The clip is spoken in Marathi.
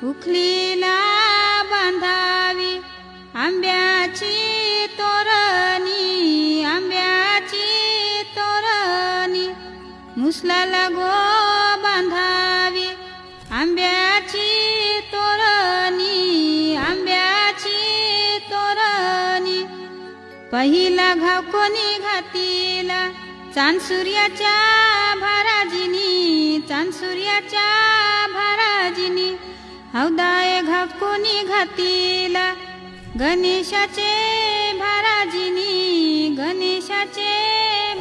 उखलीला बांधावी आंब्याची तोरणी, आंब्याची तोरणी मुसलाला गो बांधावी आंब्याची तोरणी, आंब्याची तोरणी पहिला घाव कोणी घातीला चांद सूर्याच्या भाराजिनी, चांद सूर्याच्या भाराजिनी हौदाय घाव कोणी घातीला गणेशाचे भाराजिनी, गणेशाचे